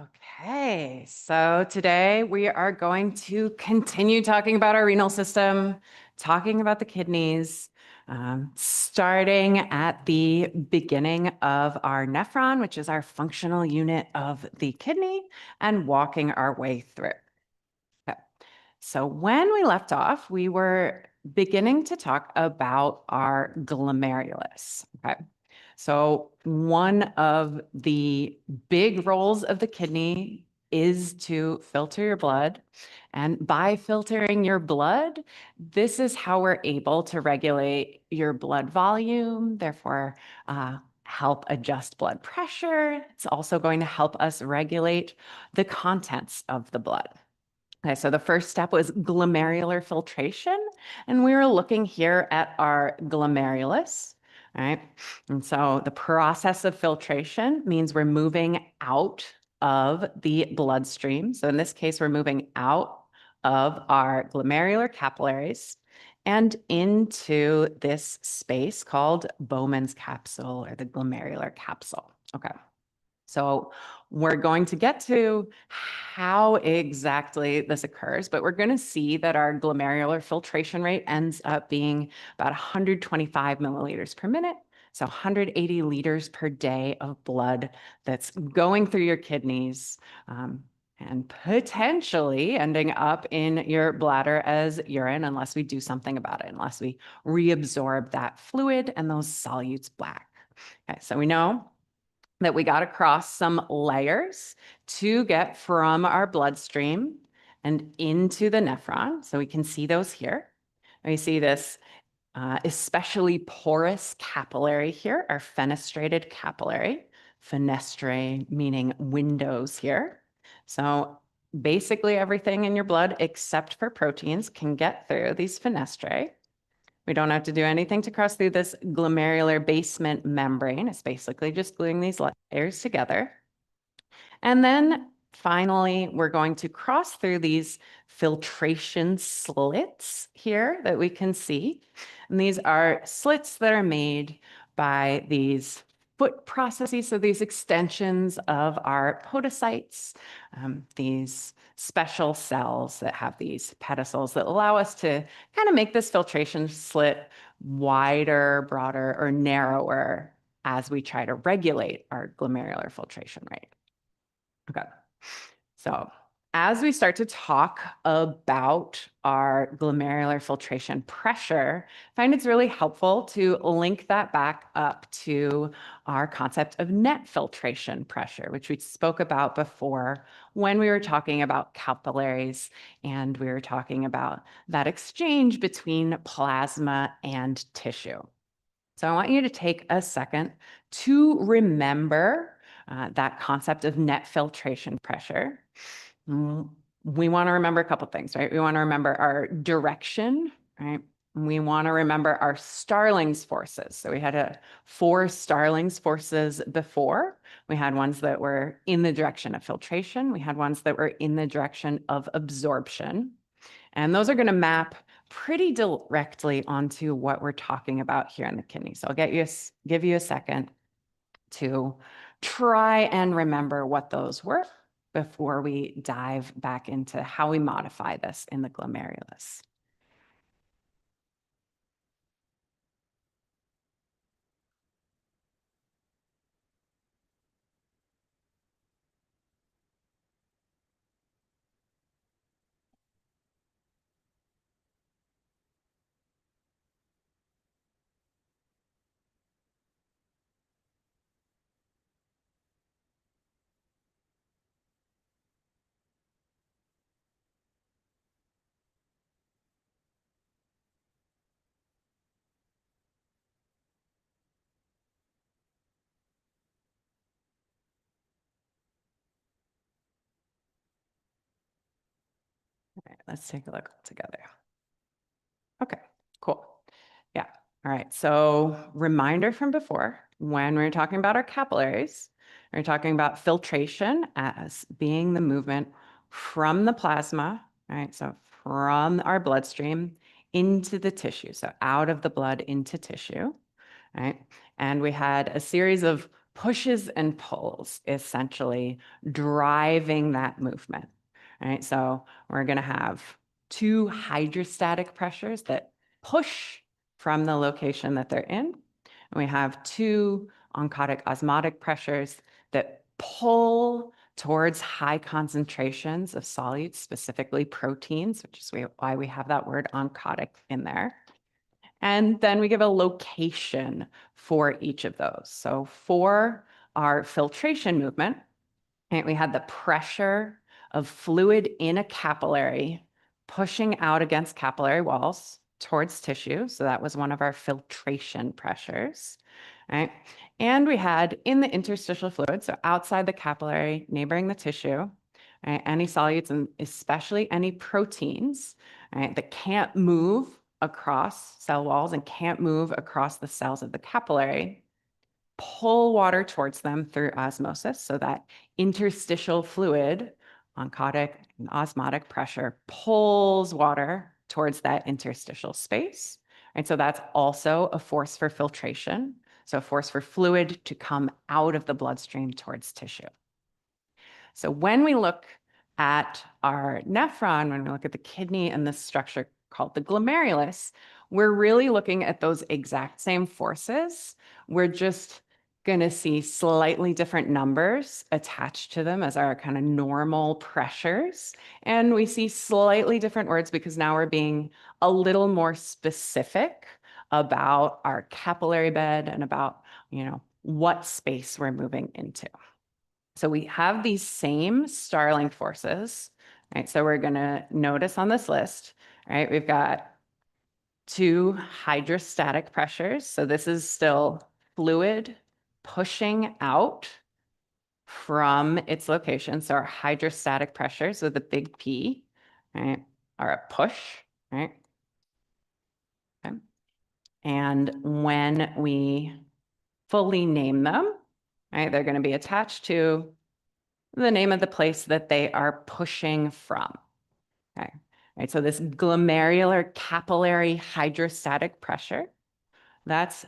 Okay, so today we are going to continue talking about our renal system, talking about the kidneys, starting at the beginning of our nephron, which is our functional unit of the kidney, and walking our way through. Okay. So when we left off, we were beginning to talk about our glomerulus. Okay. So one of the big roles of the kidney is to filter your blood. And by filtering your blood, this is how we're able to regulate your blood volume, therefore help adjust blood pressure. It's also going to help us regulate the contents of the blood. Okay, so the first step was glomerular filtration, and we were looking here at our glomerulus, right? And so the process of filtration means we're moving out of the bloodstream. So in this case, we're moving out of our glomerular capillaries and into this space called Bowman's capsule or the glomerular capsule. Okay. So we're going to get to how exactly this occurs, but we're going to see that our glomerular filtration rate ends up being about 125 milliliters per minute. So 180 liters per day of blood that's going through your kidneys and potentially ending up in your bladder as urine unless we do something about it, unless we reabsorb that fluid and those solutes back. Okay, so we know that we got to cross some layers to get from our bloodstream and into the nephron. So we can see those here. We see this especially porous capillary here, our fenestrated capillary, fenestrae meaning windows here. So basically everything in your blood except for proteins can get through these fenestrae. We don't have to do anything to cross through this glomerular basement membrane. It's basically just gluing these layers together. And then finally, we're going to cross through these filtration slits here that we can see. And these are slits that are made by these foot processes, so these extensions of our podocytes, these special cells that have these pedicels that allow us to kind of make this filtration slit wider, broader, or narrower as we try to regulate our glomerular filtration rate. Okay, so as we start to talk about our glomerular filtration pressure, I find it's really helpful to link that back up to our concept of net filtration pressure, which we spoke about before when we were talking about capillaries and we were talking about that exchange between plasma and tissue. So I want you to take a second to remember that concept of net filtration pressure. We want to remember a couple things, right? We want to remember our direction, right? We want to remember our Starling's forces. So we had 4 Starling's forces before. We had ones that were in the direction of filtration. We had ones that were in the direction of absorption. And those are going to map pretty directly onto what we're talking about here in the kidney. So I'll give you a second to try and remember what those were before we dive back into how we modify this in the glomerulus. All right, let's take a look together. Okay, cool. Yeah. All right. So reminder from before, when we were talking about our capillaries, we were talking about filtration as being the movement from the plasma, right? So from our bloodstream into the tissue. So out of the blood into tissue, right? And we had a series of pushes and pulls, essentially driving that movement, right? So we're going to have two hydrostatic pressures that push from the location that they're in. And we have two oncotic osmotic pressures that pull towards high concentrations of solutes, specifically proteins, which is why we have that word oncotic in there. And then we give a location for each of those. So for our filtration movement, right, we had the pressure of fluid in a capillary pushing out against capillary walls towards tissue. So that was one of our filtration pressures, right? And we had in the interstitial fluid, so outside the capillary, neighboring the tissue, right, any solutes and especially any proteins, right, that can't move across cell walls and can't move across the cells of the capillary, pull water towards them through osmosis. So that interstitial fluid, oncotic and osmotic pressure, pulls water towards that interstitial space. And so that's also a force for filtration. So a force for fluid to come out of the bloodstream towards tissue. So when we look at our nephron, when we look at the kidney and this structure called the glomerulus, we're really looking at those exact same forces. We're just going to see slightly different numbers attached to them as our kind of normal pressures. And we see slightly different words because now we're being a little more specific about our capillary bed and about, what space we're moving into. So we have these same Starling forces, right? So we're going to notice on this list, right? We've got two hydrostatic pressures. So this is still fluid pushing out from its location. So our hydrostatic pressures with a big P, right, are a push, right? Okay. And when we fully name them, right, they're going to be attached to the name of the place that they are pushing from. Okay. Right. So this glomerular capillary hydrostatic pressure, that's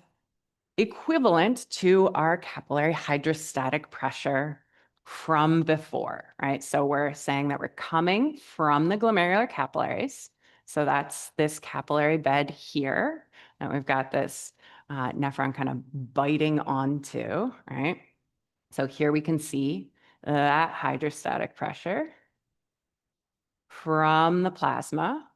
equivalent to our capillary hydrostatic pressure from before, right? So we're saying that we're coming from the glomerular capillaries. So that's this capillary bed here. And we've got this nephron kind of biting onto, right? So here we can see that hydrostatic pressure from the plasma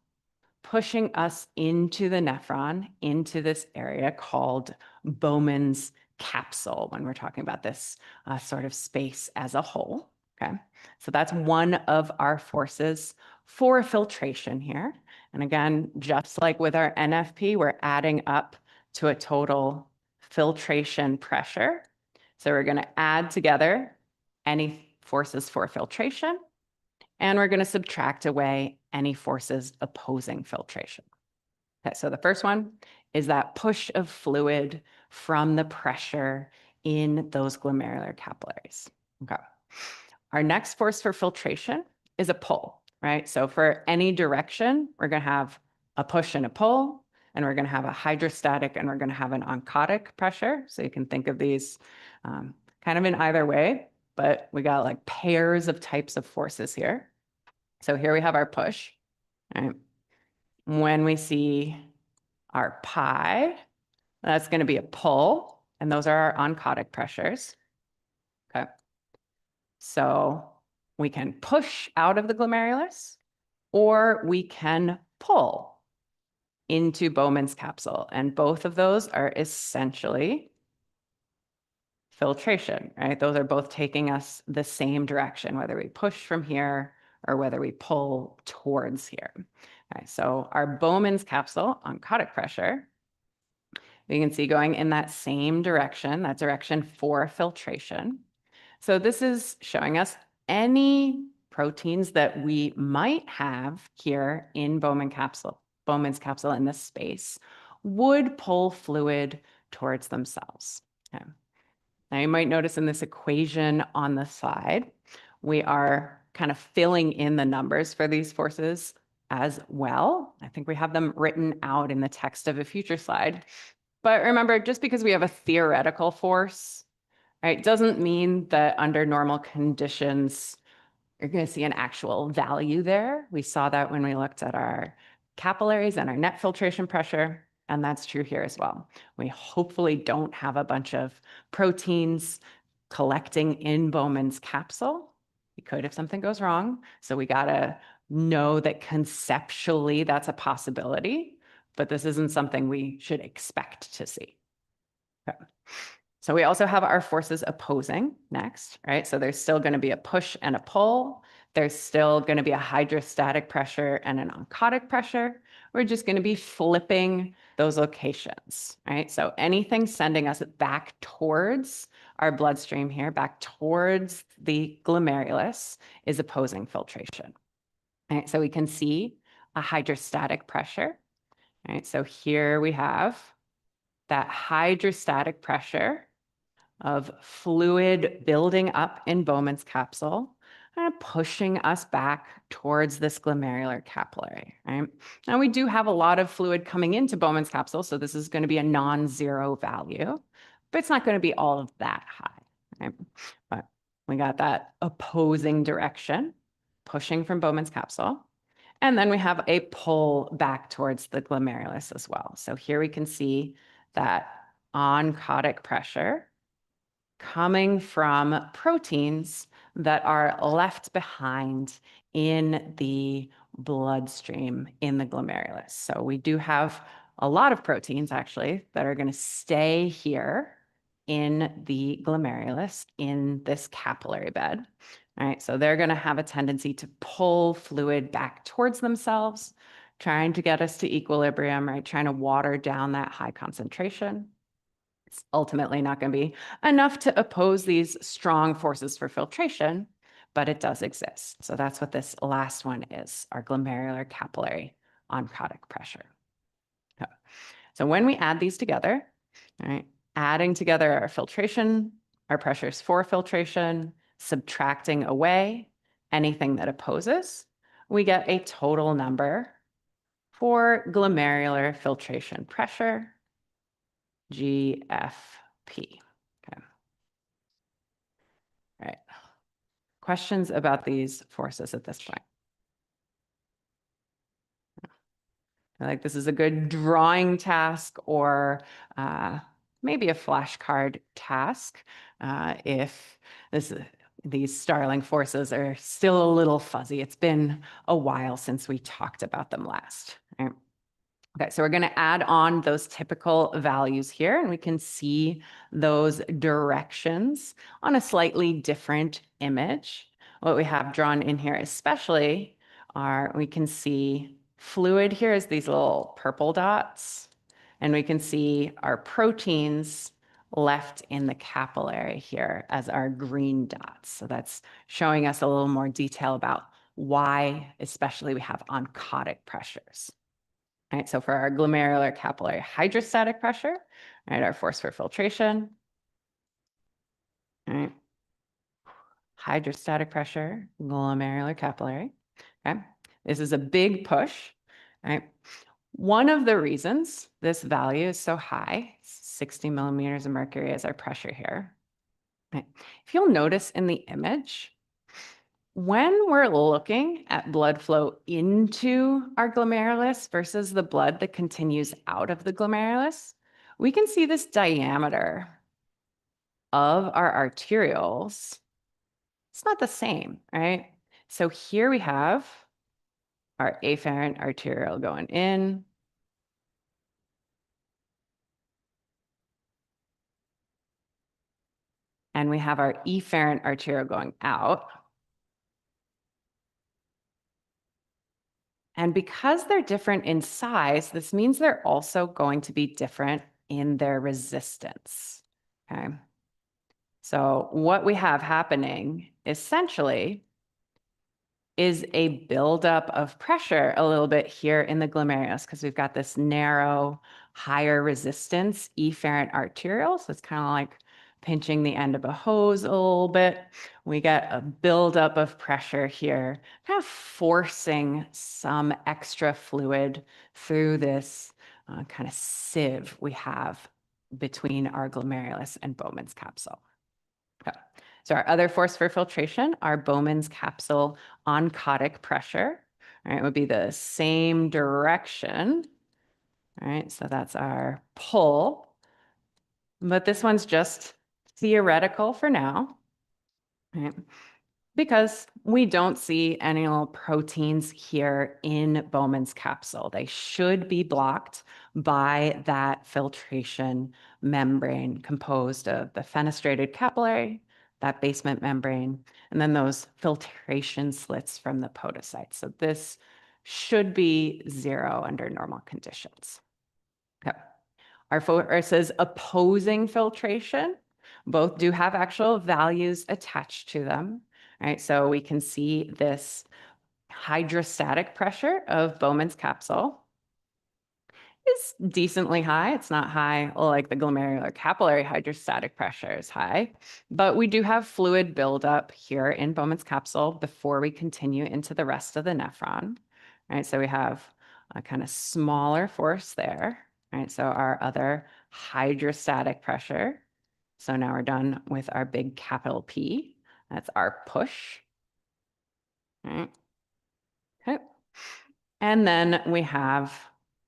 pushing us into the nephron, into this area called Bowman's capsule when we're talking about this sort of space as a whole. Okay, so that's one of our forces for filtration here. And again, just like with our NFP, we're adding up to a total filtration pressure. So we're going to add together any forces for filtration, and we're going to subtract away any forces opposing filtration. Okay, so the first one is that push of fluid from the pressure in those glomerular capillaries. Okay. Our next force for filtration is a pull, right? So for any direction, we're going to have a push and a pull, and we're going to have a hydrostatic and we're going to have an oncotic pressure. So you can think of these kind of in either way, but we got like pairs of types of forces here. So here we have our push, right? When we see our pi, that's going to be a pull, and those are our oncotic pressures. Okay. So we can push out of the glomerulus, or we can pull into Bowman's capsule. And both of those are essentially filtration, right? Those are both taking us the same direction, whether we push from here or whether we pull towards here. Okay, so our Bowman's capsule, oncotic pressure, we can see going in that same direction, that direction for filtration. So this is showing us any proteins that we might have here in Bowman's capsule in this space would pull fluid towards themselves. Okay. Now you might notice in this equation on the side, we are kind of filling in the numbers for these forces as well. I think we have them written out in the text of a future slide. But remember, just because we have a theoretical force, right? Doesn't mean that under normal conditions, you're going to see an actual value there. We saw that when we looked at our capillaries and our net filtration pressure, and that's true here as well. We hopefully don't have a bunch of proteins collecting in Bowman's capsule. We could if something goes wrong. So we got to know that conceptually that's a possibility, but this isn't something we should expect to see. Okay. So we also have our forces opposing next, right? So there's still going to be a push and a pull. There's still going to be a hydrostatic pressure and an oncotic pressure. We're just going to be flipping those locations, right? So anything sending us back towards our bloodstream here, back towards the glomerulus, is opposing filtration. Right? So we can see a hydrostatic pressure, right? So here we have that hydrostatic pressure of fluid building up in Bowman's capsule and pushing us back towards this glomerular capillary, right? Now we do have a lot of fluid coming into Bowman's capsule, so this is going to be a non-zero value, but it's not going to be all of that high, right? But we got that opposing direction pushing from Bowman's capsule. And then we have a pull back towards the glomerulus as well. So here we can see that oncotic pressure coming from proteins that are left behind in the bloodstream in the glomerulus. So we do have a lot of proteins actually that are going to stay here in the glomerulus in this capillary bed. All right, so they're going to have a tendency to pull fluid back towards themselves, trying to get us to equilibrium, right? Trying to water down that high concentration. It's ultimately not going to be enough to oppose these strong forces for filtration, but it does exist. So that's what this last one is, our glomerular capillary oncotic pressure. So when we add these together, all right, adding together our filtration, our pressures for filtration, subtracting away anything that opposes, we get a total number for glomerular filtration pressure, GFP. Okay. All right. Questions about these forces at this point? I like this is a good drawing task or maybe a flashcard task if these Starling forces are still a little fuzzy. It's been a while since we talked about them last. Right? Okay, so we're going to add on those typical values here, and we can see those directions on a slightly different image. What we have drawn in here especially are, we can see fluid here is these little purple dots, and we can see our proteins left in the capillary here as our green dots. So that's showing us a little more detail about why especially we have oncotic pressures. All right, so for our glomerular capillary hydrostatic pressure, all right, our force for filtration, all right, hydrostatic pressure, glomerular capillary, okay? This is a big push, all right? One of the reasons this value is so high, 60 millimeters of mercury is our pressure here. Right? If you'll notice in the image, when we're looking at blood flow into our glomerulus versus the blood that continues out of the glomerulus, we can see this diameter of our arterioles. It's not the same, right? So here we have our afferent arteriole going in. And we have our efferent arteriole going out. And because they're different in size, this means they're also going to be different in their resistance, okay? So what we have happening essentially is a buildup of pressure a little bit here in the glomerulus because we've got this narrow, higher resistance efferent arteriole. So it's kind of like pinching the end of a hose a little bit. We get a buildup of pressure here, kind of forcing some extra fluid through this kind of sieve we have between our glomerulus and Bowman's capsule. Okay. So our other force for filtration, our Bowman's capsule oncotic pressure, all right, would be the same direction. All right, so that's our pull, but this one's just theoretical for now, right? Because we don't see any little proteins here in Bowman's capsule. They should be blocked by that filtration membrane composed of the fenestrated capillary, that basement membrane, and then those filtration slits from the podocytes. So this should be 0 under normal conditions. Okay. Our forces opposing filtration, both do have actual values attached to them, right? So we can see this hydrostatic pressure of Bowman's capsule is decently high. It's not high like the glomerular capillary hydrostatic pressure is high, but we do have fluid buildup here in Bowman's capsule before we continue into the rest of the nephron, right? So we have a kind of smaller force there, right? So our other hydrostatic pressure. So now we're done with our big capital P. That's our push, right? Okay. And then we have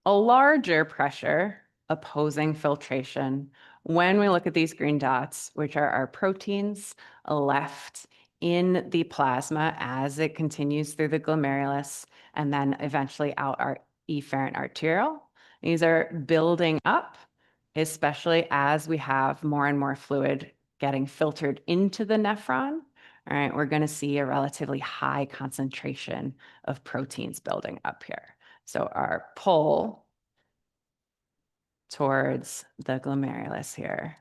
a larger pressure opposing filtration when we look at these green dots, which are our proteins left in the plasma as it continues through the glomerulus and then eventually out our efferent arteriole. These are building up, especially as we have more and more fluid getting filtered into the nephron. All right, we're going to see a relatively high concentration of proteins building up here. So our pull towards the glomerulus here.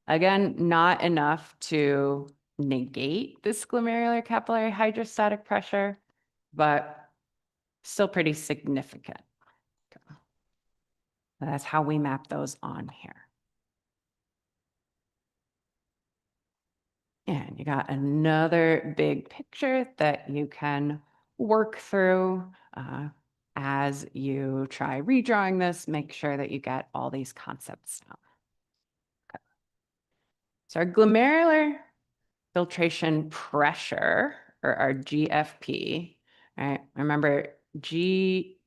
Again, not enough to negate this glomerular capillary hydrostatic pressure, but still pretty significant. That's how we map those on here. And you got another big picture that you can work through as you try redrawing this. Make sure that you get all these concepts down. Okay. So our glomerular filtration pressure, or our GFP, right? Remember, GFP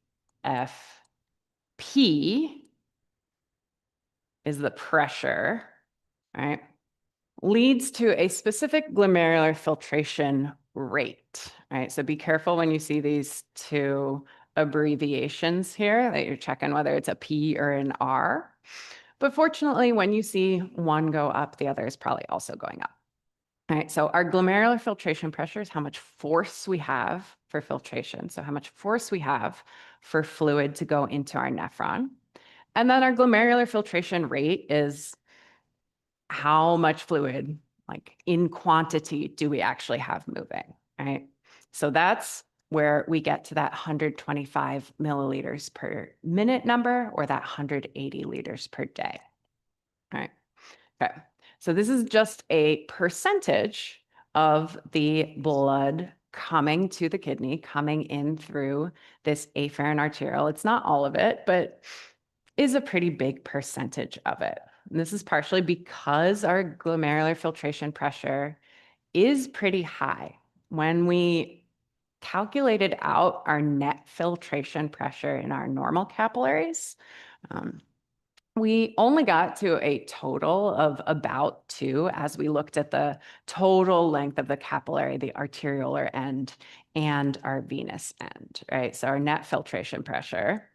is the pressure, right? Leads to a specific glomerular filtration rate, right? So be careful when you see these two abbreviations here that you're checking whether it's a P or an R. But fortunately, when you see one go up, the other is probably also going up. All right, so our glomerular filtration pressure is how much force we have for filtration. So how much force we have for fluid to go into our nephron. And then our glomerular filtration rate is how much fluid, like in quantity, do we actually have moving, right? So that's where we get to that 125 milliliters per minute number, or that 180 liters per day, right? Okay, so this is just a percentage of the blood coming to the kidney, coming in through this afferent arteriole. It's not all of it, but is a pretty big percentage of it. And this is partially because our glomerular filtration pressure is pretty high. When we calculated out our net filtration pressure in our normal capillaries, we only got to a total of about 2 as we looked at the total length of the capillary, the arteriolar end, and our venous end, right? So our net filtration pressure.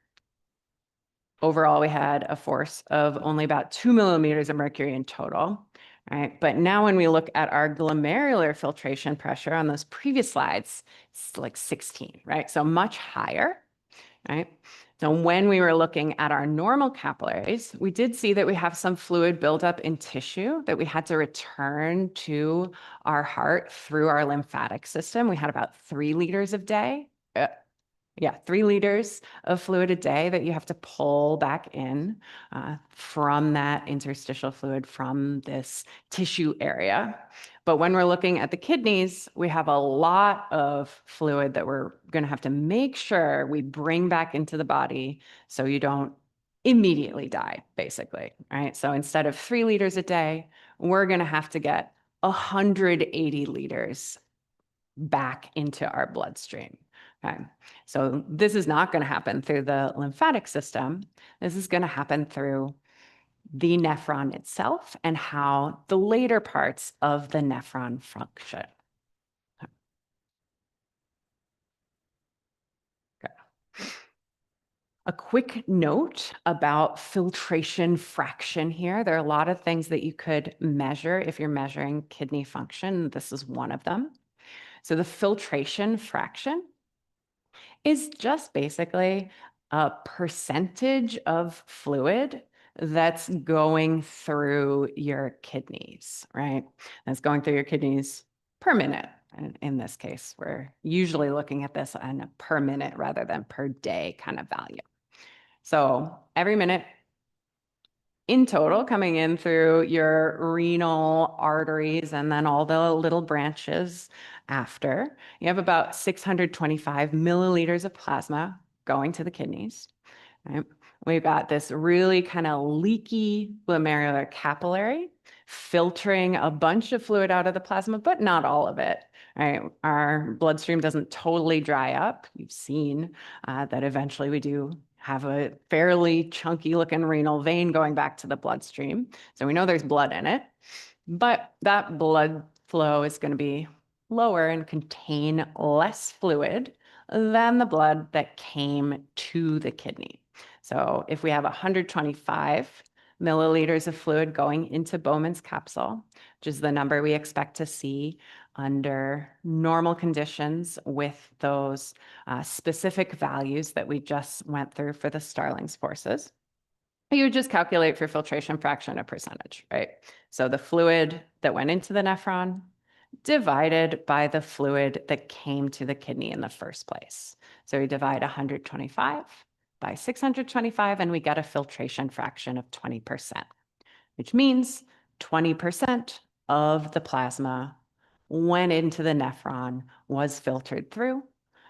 Overall, we had a force of only about 2 millimeters of mercury in total, right? But now when we look at our glomerular filtration pressure on those previous slides, it's like 16, right? So much higher, right? So when we were looking at our normal capillaries, we did see that we have some fluid buildup in tissue that we had to return to our heart through our lymphatic system. We had about 3 liters a day. 3 liters of fluid a day that you have to pull back in from that interstitial fluid from this tissue area. But when we're looking at the kidneys, we have a lot of fluid that we're going to have to make sure we bring back into the body so you don't immediately die, basically, right? So instead of 3 liters a day, we're going to have to get 180 liters back into our bloodstream. Okay. So this is not going to happen through the lymphatic system. This is going to happen through the nephron itself and how the later parts of the nephron function. Okay. A quick note about filtration fraction here. There are a lot of things that you could measure if you're measuring kidney function. This is one of them. So the filtration fraction is just basically a percentage of fluid that's going through your kidneys, right? That's going through your kidneys per minute. And in this case, we're usually looking at this on a per minute rather than per day kind of value. So every minute in total coming in through your renal arteries and then all the little branches after, you have about 625 milliliters of plasma going to the kidneys. Right? We've got this really kind of leaky glomerular capillary filtering a bunch of fluid out of the plasma, but not all of it. Right? Our bloodstream doesn't totally dry up. You've seen that eventually we do have a fairly chunky looking renal vein going back to the bloodstream. So we know there's blood in it, but that blood flow is going to be lower and contain less fluid than the blood that came to the kidney. So if we have 125 milliliters of fluid going into Bowman's capsule, which is the number we expect to see under normal conditions with those specific values that we just went through for the Starling's forces, you would just calculate for filtration fraction a percentage, right? So the fluid that went into the nephron divided by the fluid that came to the kidney in the first place. So we divide 125 by 625, and we get a filtration fraction of 20%, which means 20% of the plasma went into the nephron, was filtered through,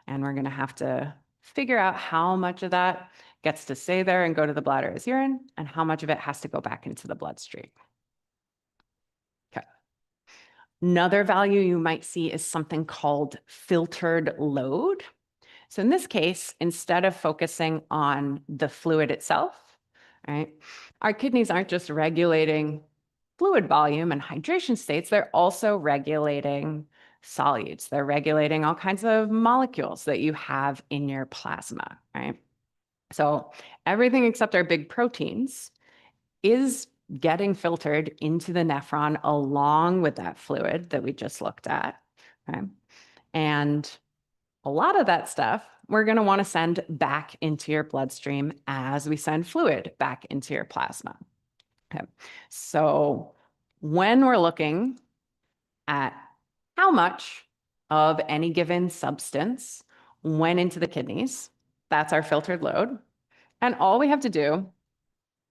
and we're going to have to figure out how much of that gets to stay there and go to the bladder as urine, and how much of it has to go back into the bloodstream. Okay. Another value you might see is something called filtered load. So in this case, instead of focusing on the fluid itself, right, our kidneys aren't just regulating fluid volume and hydration states, they're also regulating solutes. They're regulating all kinds of molecules that you have in your plasma, right? So everything except our big proteins is getting filtered into the nephron along with that fluid that we just looked at, okay? And a lot of that stuff we're going to want to send back into your bloodstream as we send fluid back into your plasma. Okay. So when we're looking at how much of any given substance went into the kidneys, that's our filtered load. And all we have to do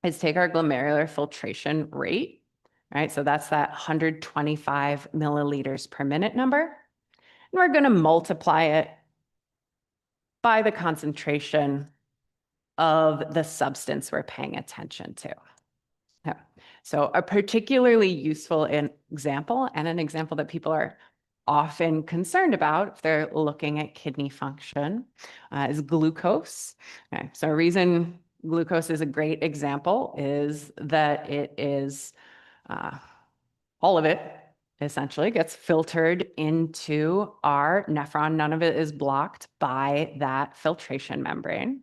is take our glomerular filtration rate, right? So that's that 125 milliliters per minute number. And we're going to multiply it by the concentration of the substance we're paying attention to. Yeah. So a particularly useful example, and an example that people are often concerned about if they're looking at kidney function, is glucose. Okay. So a reason glucose is a great example is that it is all of it essentially gets filtered into our nephron. None of it is blocked by that filtration membrane,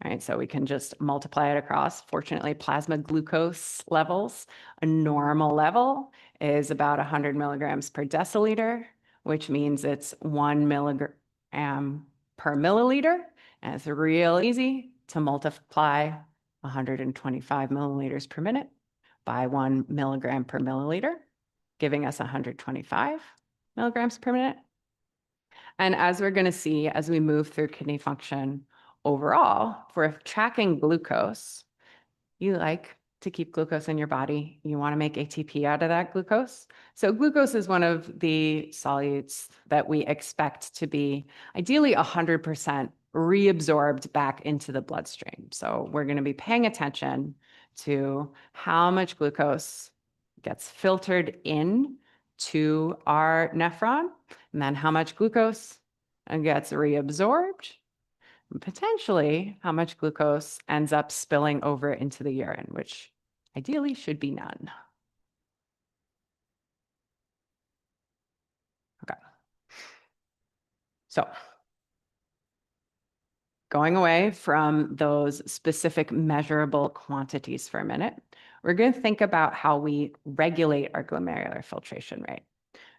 right? So we can just multiply it across. Fortunately, plasma glucose levels, a normal level is about 100 milligrams per deciliter, which means it's 1 milligram per milliliter. And it's real easy to multiply 125 milliliters per minute by 1 milligram per milliliter, giving us 125 milligrams per minute. And as we're going to see as we move through kidney function overall, if we're tracking glucose, you like to keep glucose in your body. You want to make ATP out of that glucose. So glucose is one of the solutes that we expect to be ideally 100% reabsorbed back into the bloodstream. So we're going to be paying attention to how much glucose gets filtered in to our nephron, and then how much glucose gets reabsorbed, and potentially how much glucose ends up spilling over into the urine, which ideally should be none. Okay. So going away from those specific measurable quantities for a minute, we're going to think about how we regulate our glomerular filtration rate,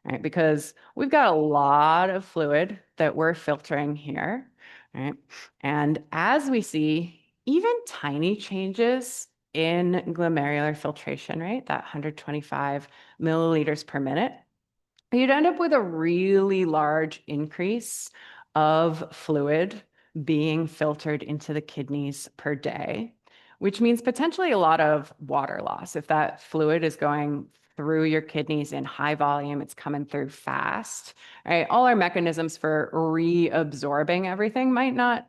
right? Because we've got a lot of fluid that we're filtering here, right? And as we see, even tiny changes in glomerular filtration rate, that 125 milliliters per minute, you'd end up with a really large increase of fluid being filtered into the kidneys per day, which means potentially a lot of water loss. If that fluid is going through your kidneys in high volume, it's coming through fast, right? All our mechanisms for reabsorbing everything might not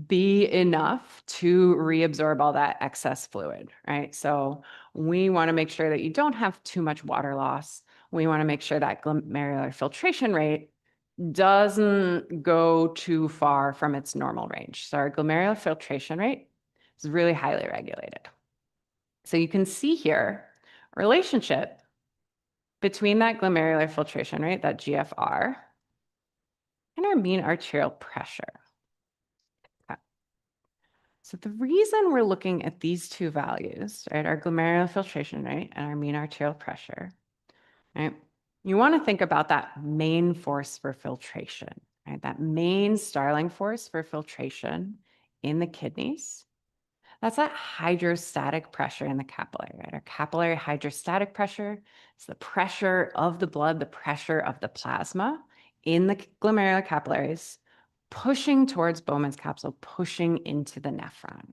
be enough to reabsorb all that excess fluid, right? So we want to make sure that you don't have too much water loss. We want to make sure that glomerular filtration rate doesn't go too far from its normal range. So our glomerular filtration rate is really highly regulated. So you can see here a relationship between that glomerular filtration rate, that GFR, and our mean arterial pressure. Okay. So the reason we're looking at these two values, right, our glomerular filtration rate and our mean arterial pressure, right, you want to think about that main force for filtration, right, that main Starling force for filtration in the kidneys. That's that hydrostatic pressure in the capillary, right? Our capillary hydrostatic pressure is the pressure of the blood, the pressure of the plasma in the glomerular capillaries, pushing towards Bowman's capsule, pushing into the nephron,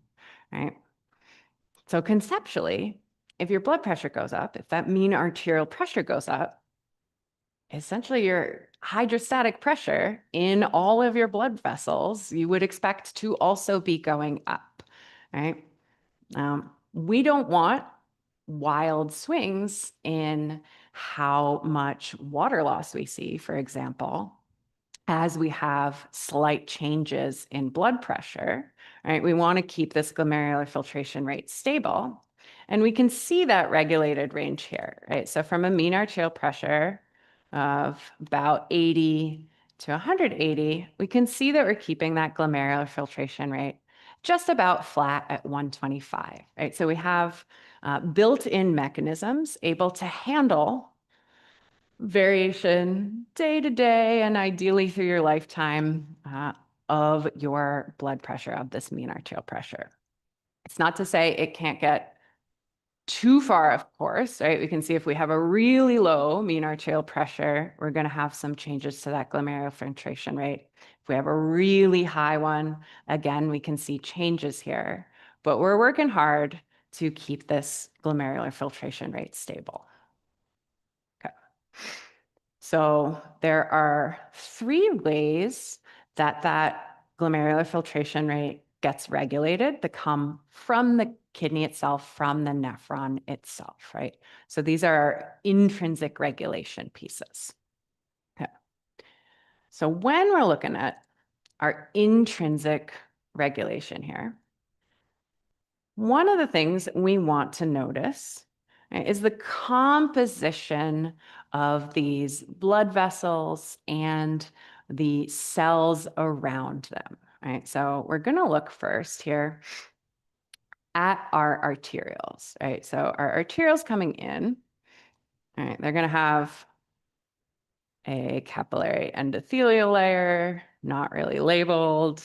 right? So conceptually, if your blood pressure goes up, if that mean arterial pressure goes up, essentially your hydrostatic pressure in all of your blood vessels, you would expect to also be going up, right? We don't want wild swings in how much water loss we see, for example, as we have slight changes in blood pressure, right? We want to keep this glomerular filtration rate stable. And we can see that regulated range here, right? So from a mean arterial pressure of about 80 to 180, we can see that we're keeping that glomerular filtration rate just about flat at 125, right? So we have built-in mechanisms able to handle variation day to day and ideally through your lifetime of your blood pressure, of this mean arterial pressure. It's not to say it can't get too far, of course, right? We can see if we have a really low mean arterial pressure, we're going to have some changes to that glomerular filtration rate. If we have a really high one, again, we can see changes here, but we're working hard to keep this glomerular filtration rate stable. Okay. So there are three ways that that glomerular filtration rate gets regulated that come from the kidney itself, from the nephron itself, right? So these are our intrinsic regulation pieces. Okay. So when we're looking at our intrinsic regulation here, one of the things we want to notice, right, is the composition of these blood vessels and the cells around them, right? So we're going to look first here at our arterioles, right? So our arterioles coming in, all right, they're going to have a capillary endothelial layer, not really labeled.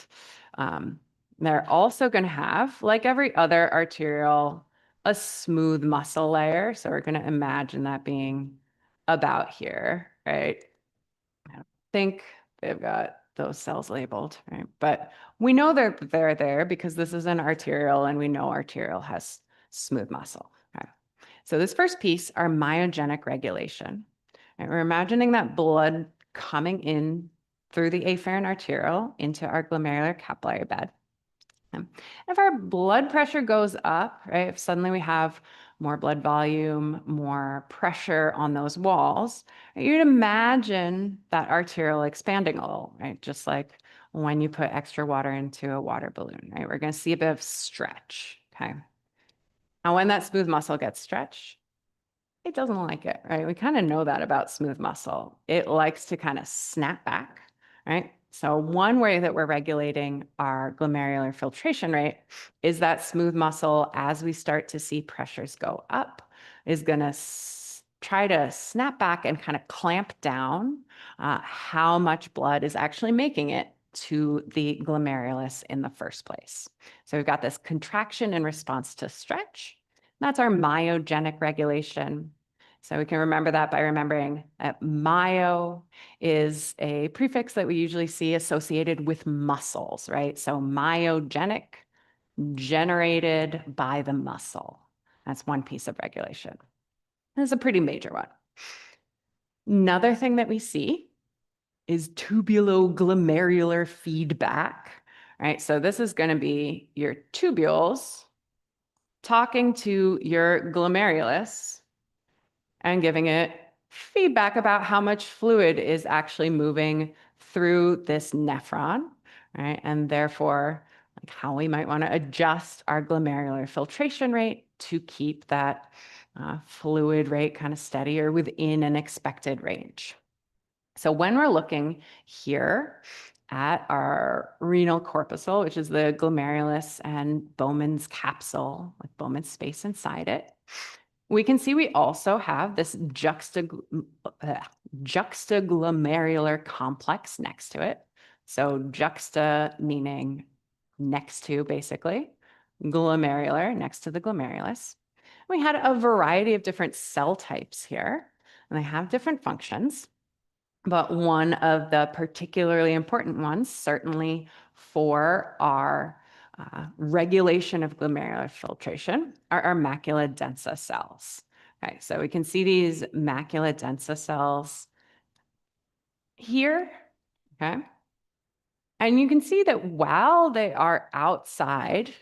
They're also going to have, like every other arteriole, a smooth muscle layer. So we're going to imagine that being about here, right? I don't think they've got those cells labeled, right? But we know they're there because this is an arteriole and we know arteriole has smooth muscle. Okay? So this first piece, our myogenic regulation. Right? We're imagining that blood coming in through the afferent arteriole into our glomerular capillary bed. If our blood pressure goes up, right, if suddenly we have more blood volume, more pressure on those walls, you'd imagine that arteriole expanding a little, right? Just like when you put extra water into a water balloon, right? We're going to see a bit of stretch, okay? Now, when that smooth muscle gets stretched, it doesn't like it, right? We kind of know that about smooth muscle. It likes to kind of snap back, right? So one way that we're regulating our glomerular filtration rate is that smooth muscle, as we start to see pressures go up, is going to try to snap back and kind of clamp down how much blood is actually making it to the glomerulus in the first place. So we've got this contraction in response to stretch. That's our myogenic regulation. So we can remember that by remembering that myo is a prefix that we usually see associated with muscles, right? So myogenic, generated by the muscle. That's one piece of regulation. This is a pretty major one. Another thing that we see is tubuloglomerular feedback, right? So this is going to be your tubules talking to your glomerulus and giving it feedback about how much fluid is actually moving through this nephron, right? And therefore, like how we might want to adjust our glomerular filtration rate to keep that fluid rate kind of steady or within an expected range. So when we're looking here at our renal corpuscle, which is the glomerulus and Bowman's capsule, with Bowman's space inside it, we can see we also have this juxtaglomerular complex next to it. So juxta meaning next to, basically, glomerular next to the glomerulus. We had a variety of different cell types here, and they have different functions. But one of the particularly important ones, certainly for our regulation of glomerular filtration, are our macula densa cells. Okay, so we can see these macula densa cells here, okay? And you can see that while they are outside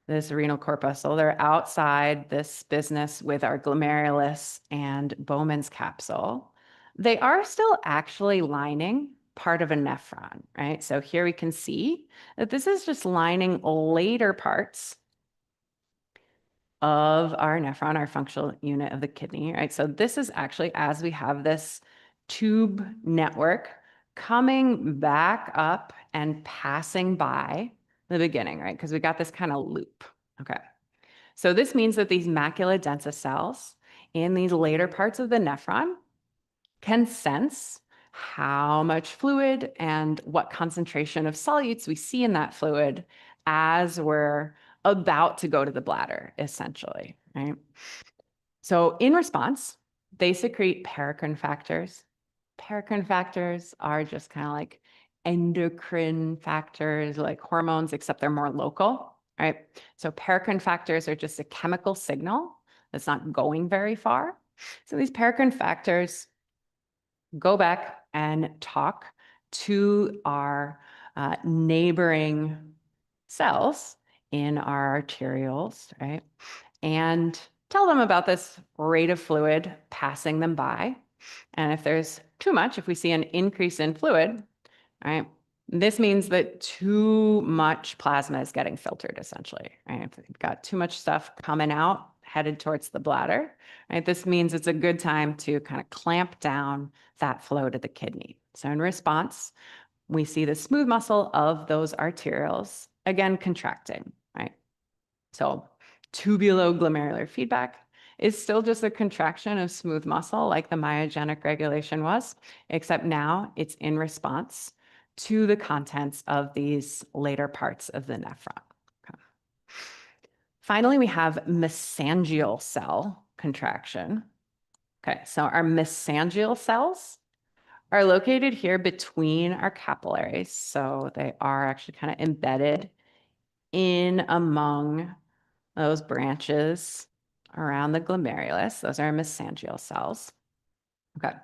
this renal corpuscle, they're outside this business with our glomerulus and Bowman's capsule, they are still actually lining part of a nephron, right? So here we can see that this is just lining later parts of our nephron, our functional unit of the kidney, right? So this is actually as we have this tube network coming back up and passing by the beginning, right? Because we got this kind of loop, okay? So this means that these macula densa cells in these later parts of the nephron can sense how much fluid and what concentration of solutes we see in that fluid as we're about to go to the bladder, essentially, right? So in response, they secrete paracrine factors. Paracrine factors are just kind of like endocrine factors, like hormones, except they're more local, right? So paracrine factors are just a chemical signal that's not going very far. So these paracrine factors go back and talk to our neighboring cells in our arterioles, right? And tell them about this rate of fluid passing them by. And if there's too much, if we see an increase in fluid, right, this means that too much plasma is getting filtered, essentially, right? If we've got too much stuff coming out, headed towards the bladder, right, this means it's a good time to kind of clamp down that flow to the kidney. So in response, we see the smooth muscle of those arterioles, again, contracting, right? So tubuloglomerular feedback is still just a contraction of smooth muscle like the myogenic regulation was, except now it's in response to the contents of these later parts of the nephron. Okay. Finally, we have mesangial cell contraction. Okay, so our mesangial cells are located here between our capillaries. So they are actually kind of embedded in among those branches around the glomerulus. Those are mesangial cells. Okay.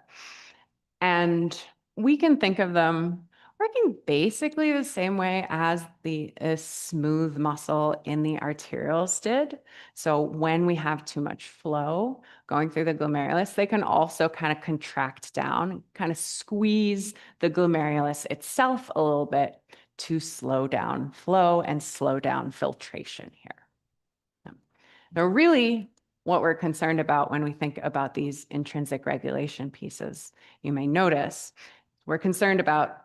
And we can think of them working basically the same way as the smooth muscle in the arterioles did. So when we have too much flow going through the glomerulus, they can also kind of contract down, kind of squeeze the glomerulus itself a little bit to slow down flow and slow down filtration here. Now, really, what we're concerned about when we think about these intrinsic regulation pieces, you may notice, we're concerned about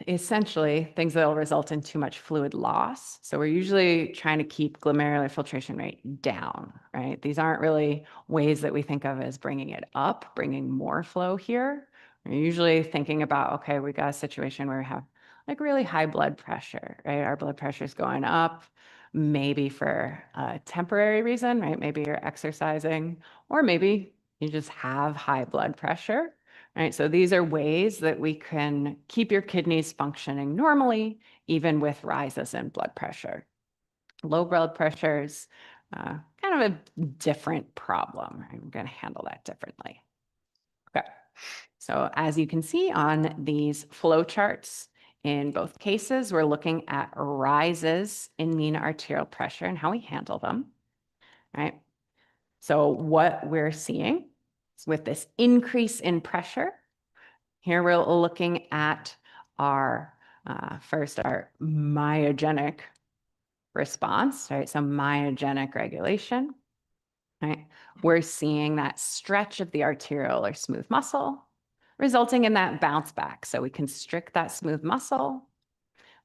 essentially things that will result in too much fluid loss. So we're usually trying to keep glomerular filtration rate down, right? These aren't really ways that we think of as bringing it up, bringing more flow here. We're usually thinking about, okay, we got a situation where we have like really high blood pressure, right? Our blood pressure is going up, maybe for a temporary reason, right? Maybe you're exercising, or maybe you just have high blood pressure. Right, so these are ways that we can keep your kidneys functioning normally, even with rises in blood pressure. Low blood pressures, kind of a different problem. I'm going to handle that differently. Okay, so as you can see on these flow charts, in both cases, we're looking at rises in mean arterial pressure and how we handle them, right? So what we're seeing is with this increase in pressure, here we're looking at our first our myogenic response, right? So myogenic regulation, right? We're seeing that stretch of the arterial or smooth muscle, resulting in that bounce back. So we constrict that smooth muscle,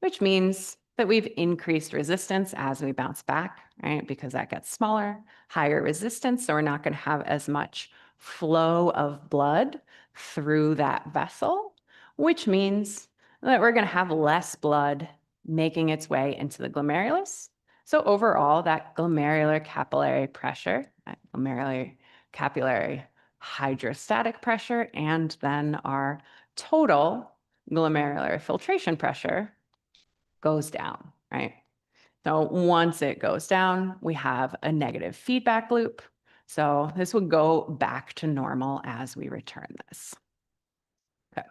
which means that we've increased resistance as we bounce back, right? Because that gets smaller, higher resistance, so we're not going to have as much flow of blood through that vessel, which means that we're going to have less blood making its way into the glomerulus. So overall, that glomerular capillary pressure, glomerular capillary hydrostatic pressure, and then our total glomerular filtration pressure goes down, right? So once it goes down, we have a negative feedback loop. So this will go back to normal as we return this. Okay.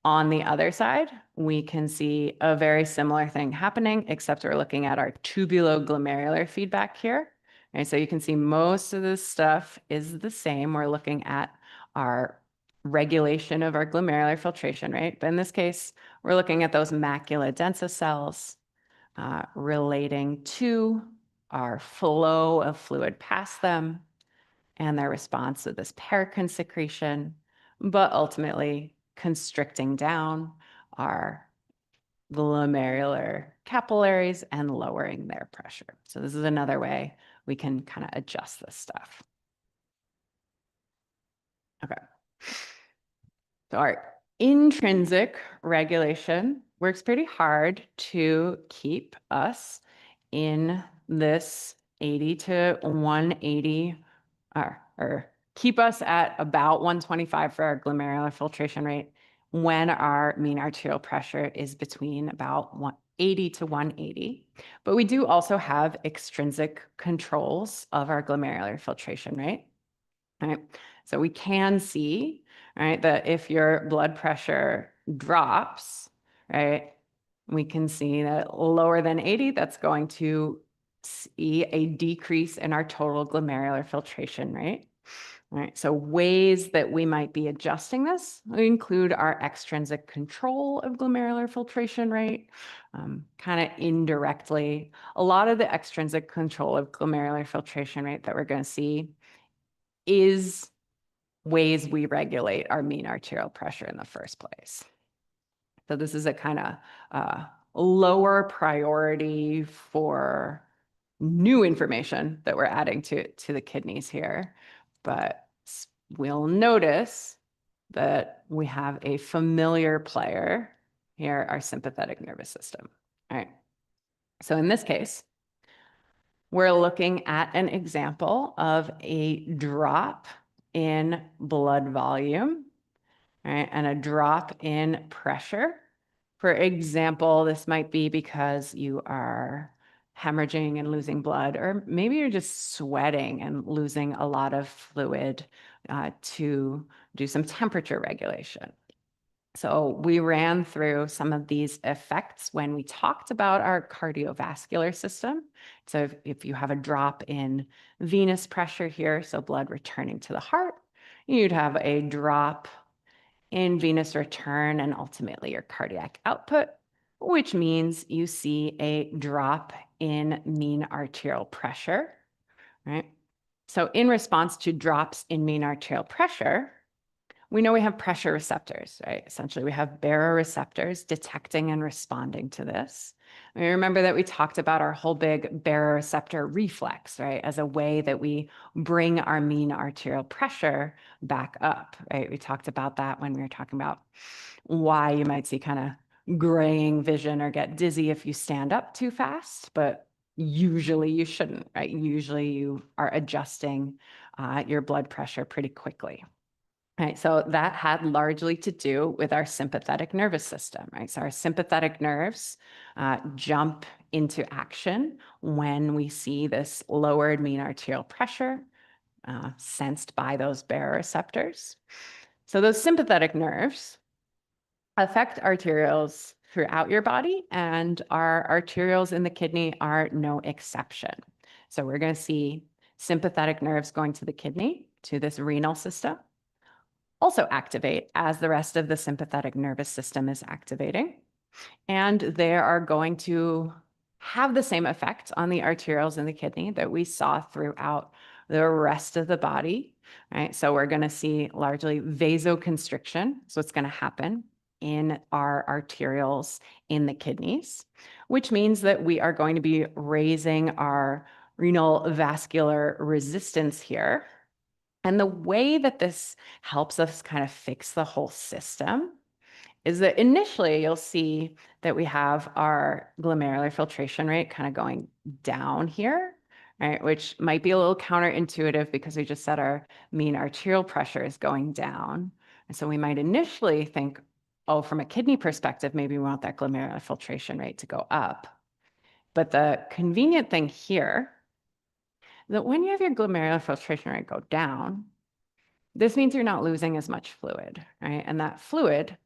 On the other side, we can see a very similar thing happening, except we're looking at our tubuloglomerular feedback here. Right, so you can see most of this stuff is the same. We're looking at our regulation of our glomerular filtration rate. But in this case, we're looking at those macula densa cells relating to our flow of fluid past them and their response to this paracrine secretion, but ultimately constricting down our glomerular capillaries and lowering their pressure. So this is another way we can kind of adjust this stuff. Okay. So our intrinsic regulation works pretty hard to keep us in this 80 to 180, or keep us at about 125 for our glomerular filtration rate when our mean arterial pressure is between about 180 to 180. But we do also have extrinsic controls of our glomerular filtration rate. Right? So we can see, right, that if your blood pressure drops, right, we can see that lower than 80, that's going to see a decrease in our total glomerular filtration rate. Right, so ways that we might be adjusting this include our extrinsic control of glomerular filtration rate, kind of indirectly. A lot of the extrinsic control of glomerular filtration rate that we're going to see is ways we regulate our mean arterial pressure in the first place. So this is a kind of lower priority for new information that we're adding to the kidneys here. But we'll notice that we have a familiar player here, our sympathetic nervous system. All right. So in this case, we're looking at an example of a drop in blood volume, right, and a drop in pressure. For example, this might be because you are hemorrhaging and losing blood, or maybe you're just sweating and losing a lot of fluid to do some temperature regulation. So we ran through some of these effects when we talked about our cardiovascular system. So if you have a drop in venous pressure here, so blood returning to the heart, you'd have a drop in venous return and ultimately your cardiac output, which means you see a drop in mean arterial pressure, right? So in response to drops in mean arterial pressure, we know we have pressure receptors, right? Essentially, we have baroreceptors detecting and responding to this. We remember that we talked about our whole big baroreceptor reflex, right? As a way that we bring our mean arterial pressure back up, right? We talked about that when we were talking about why you might see kind of graying vision or get dizzy if you stand up too fast, but usually you shouldn't, right? Usually you are adjusting your blood pressure pretty quickly. Right, so that had largely to do with our sympathetic nervous system, right? So our sympathetic nerves jump into action when we see this lowered mean arterial pressure sensed by those baroreceptors. So those sympathetic nerves affect arterioles throughout your body, and our arterioles in the kidney are no exception. So we're going to see sympathetic nerves going to the kidney, to this renal system, also activate as the rest of the sympathetic nervous system is activating. And they are going to have the same effect on the arterioles in the kidney that we saw throughout the rest of the body, right? So we're going to see largely vasoconstriction. So what's going to happen in our arterioles in the kidneys, which means that we are going to be raising our renal vascular resistance here. And the way that this helps us kind of fix the whole system is that initially you'll see that we have our glomerular filtration rate kind of going down here, right? Which might be a little counterintuitive because we just said our mean arterial pressure is going down. And so we might initially think, oh, from a kidney perspective, maybe we want that glomerular filtration rate to go up. But the convenient thing here is that when you have your glomerular filtration rate go down, this means you're not losing as much fluid, right? And that fluid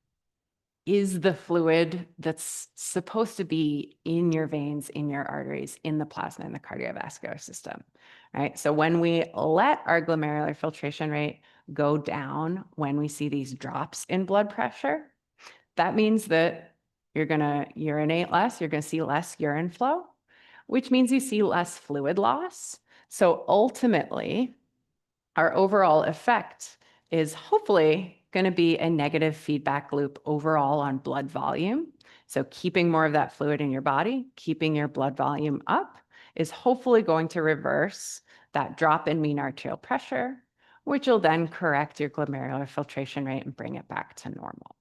is the fluid that's supposed to be in your veins, in your arteries, in the plasma, in the cardiovascular system, right? So when we let our glomerular filtration rate go down, when we see these drops in blood pressure, that means that you're going to urinate less, you're going to see less urine flow, which means you see less fluid loss. So ultimately, our overall effect is hopefully going to be a negative feedback loop overall on blood volume. So keeping more of that fluid in your body, keeping your blood volume up is hopefully going to reverse that drop in mean arterial pressure, which will then correct your glomerular filtration rate and bring it back to normal.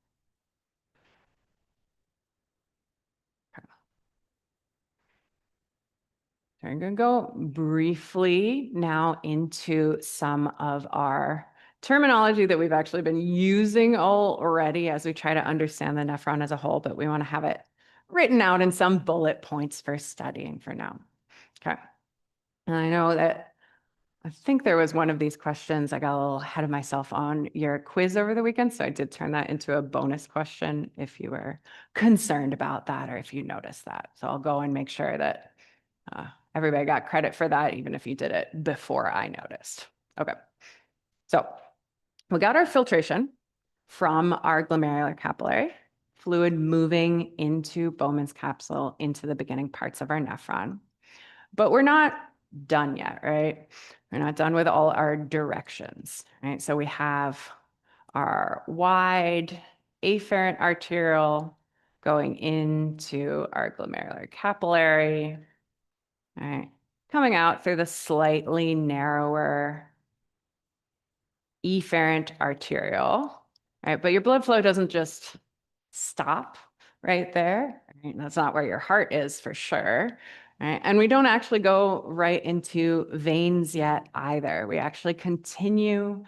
So I'm going to go briefly now into some of our terminology that we've actually been using already as we try to understand the nephron as a whole, but we want to have it written out in some bullet points for studying for now. Okay. And I know that I think there was one of these questions. I got a little ahead of myself on your quiz over the weekend, so I did turn that into a bonus question if you were concerned about that or if you noticed that. So I'll go and make sure that everybody got credit for that, even if you did it before I noticed. Okay, so we got our filtration from our glomerular capillary, fluid moving into Bowman's capsule into the beginning parts of our nephron. But we're not done yet, right? We're not done with all our directions, right? So we have our wide afferent arteriole going into our glomerular capillary, right? Coming out through the slightly narrower efferent arteriole, right? But your blood flow doesn't just stop right there. Right? That's not where your heart is for sure. Right? And we don't actually go right into veins yet either. We actually continue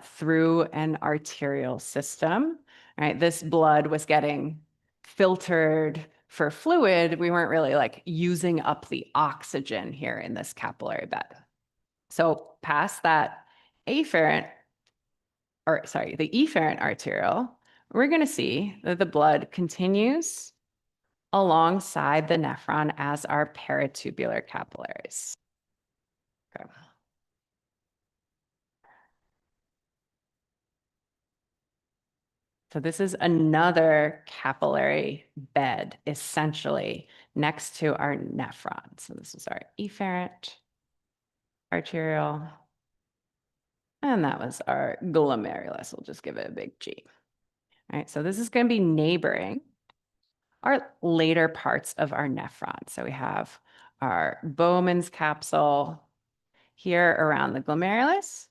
through an arterial system. Right? This blood was getting filtered for fluid. We weren't really like using up the oxygen here in this capillary bed. So past that afferent, or sorry, the efferent arteriole, we're going to see that the blood continues alongside the nephron as our peritubular capillaries. Okay. So this is another capillary bed, essentially, next to our nephron. So this is our efferent, arterial, and that was our glomerulus. We'll just give it a big G. All right, so this is going to be neighboring our later parts of our nephron. So we have our Bowman's capsule here around the glomerulus,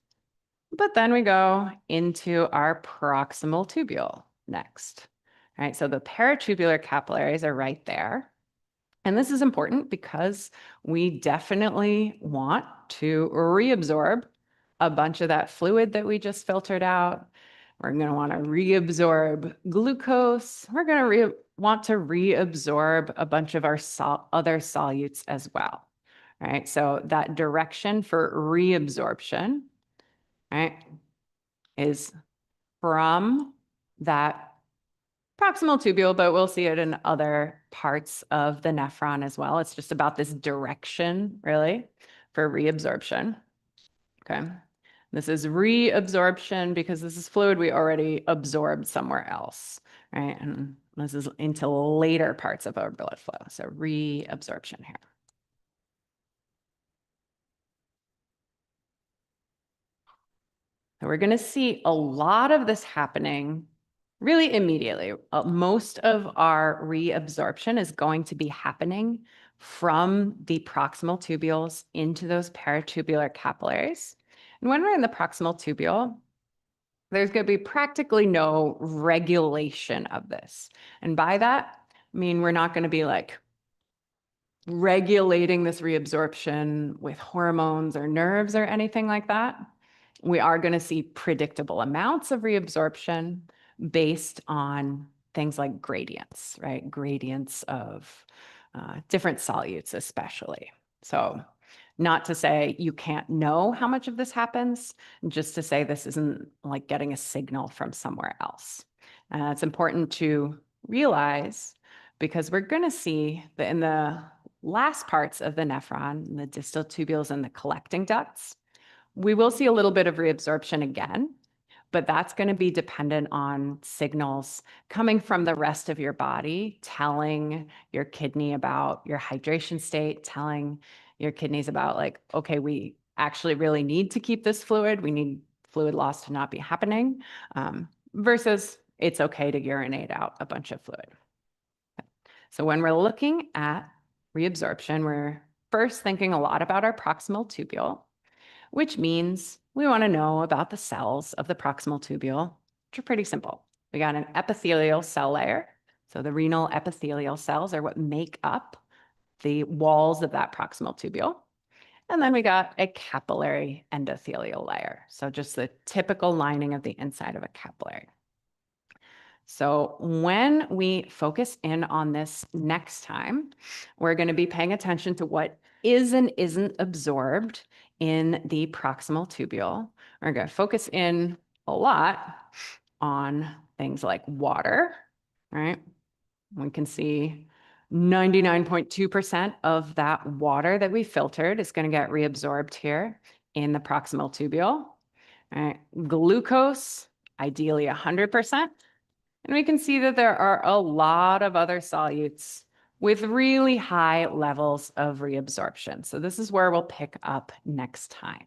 but then we go into our proximal tubule next. All right, so the peritubular capillaries are right there. And this is important because we definitely want to reabsorb a bunch of that fluid that we just filtered out. We're going to want to reabsorb glucose. We're going to want to reabsorb a bunch of our other solutes as well. Right? So that direction for reabsorption, right, is from that proximal tubule, but we'll see it in other parts of the nephron as well. It's just about this direction, really, for reabsorption. Okay. This is reabsorption because this is fluid we already absorbed somewhere else, right? And this is into later parts of our blood flow. So reabsorption here. So we're going to see a lot of this happening really immediately. Most of our reabsorption is going to be happening from the proximal tubules into those peritubular capillaries. And when we're in the proximal tubule, there's going to be practically no regulation of this. And by that, I mean, we're not going to be like regulating this reabsorption with hormones or nerves or anything like that. We are going to see predictable amounts of reabsorption based on things like gradients, right? Gradients of different solutes, especially. So not to say you can't know how much of this happens, just to say this isn't like getting a signal from somewhere else. It's important to realize because we're going to see that in the last parts of the nephron, the distal tubules and the collecting ducts, we will see a little bit of reabsorption again, but that's going to be dependent on signals coming from the rest of your body, telling your kidney about your hydration state, telling your kidneys about like, okay, we actually really need to keep this fluid. We need fluid loss to not be happening, versus it's okay to urinate out a bunch of fluid. So when we're looking at reabsorption, we're first thinking a lot about our proximal tubule, which means we want to know about the cells of the proximal tubule, which are pretty simple. We got an epithelial cell layer. So the renal epithelial cells are what make up the walls of that proximal tubule. And then we got a capillary endothelial layer. So just the typical lining of the inside of a capillary. So when we focus in on this next time, we're going to be paying attention to what is and isn't absorbed in the proximal tubule. We're going to focus in a lot on things like water, right? We can see 99.2% of that water that we filtered is going to get reabsorbed here in the proximal tubule. Right? Glucose, ideally 100%. And we can see that there are a lot of other solutes with really high levels of reabsorption. So this is where we'll pick up next time.